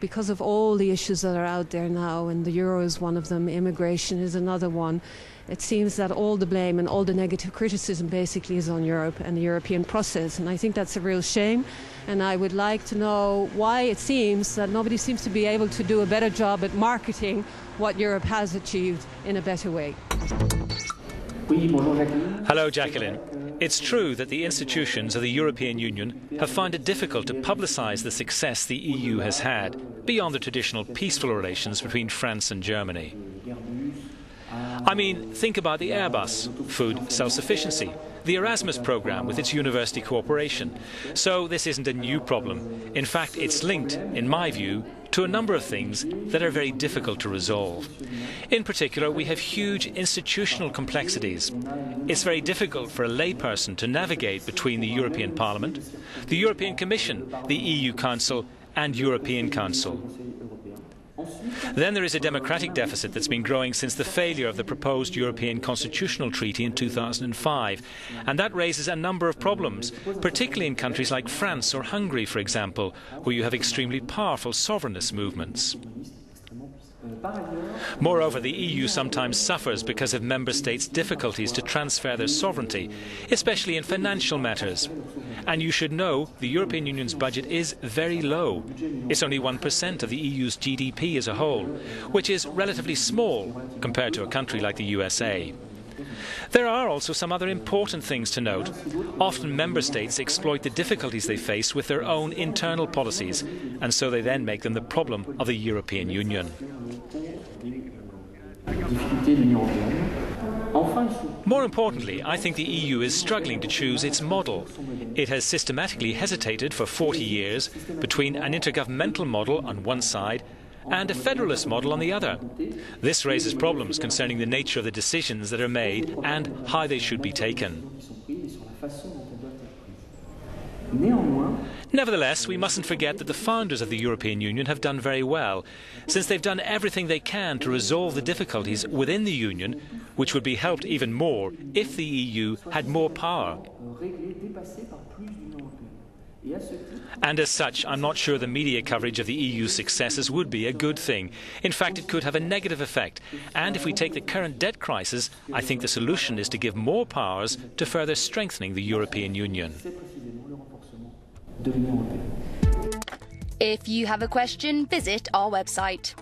because of all the issues that are out there now, and the euro is one of them, immigration is another one, it seems that all the blame and all the negative criticism basically is on Europe and the European process. And I think that's a real shame. And I would like to know why it seems that nobody seems to be able to do a better job at marketing what Europe has achieved in a better way. Hello, Jacqueline. It's true that the institutions of the European Union have found it difficult to publicise the success the EU has had beyond the traditional peaceful relations between France and Germany. I mean, think about the Airbus, food self-sufficiency, the Erasmus programme with its university cooperation. So this isn't a new problem. In fact, it's linked, in my view, to a number of things that are very difficult to resolve. In particular, we have huge institutional complexities. It's very difficult for a layperson to navigate between the European Parliament, the European Commission, the EU Council and European Council. Then there is a democratic deficit that's been growing since the failure of the proposed European Constitutional Treaty in 2005. And that raises a number of problems, particularly in countries like France or Hungary, for example, where you have extremely powerful sovereignist movements. Moreover, the EU sometimes suffers because of member states' difficulties to transfer their sovereignty, especially in financial matters. And you should know the European Union's budget is very low. It's only 1% of the EU's GDP as a whole, which is relatively small compared to a country like the USA. There are also some other important things to note. Often member states exploit the difficulties they face with their own internal policies, and so they then make them the problem of the European Union. More importantly, I think the EU is struggling to choose its model. It has systematically hesitated for 40 years between an intergovernmental model on one side and a federalist model on the other. This raises problems concerning the nature of the decisions that are made and how they should be taken. Nevertheless, we mustn't forget that the founders of the European Union have done very well, since they've done everything they can to resolve the difficulties within the Union, which would be helped even more if the EU had more power. And as such, I'm not sure the media coverage of the EU's successes would be a good thing. In fact, it could have a negative effect. And if we take the current debt crisis, I think the solution is to give more powers to further strengthening the European Union. If you have a question, visit our website.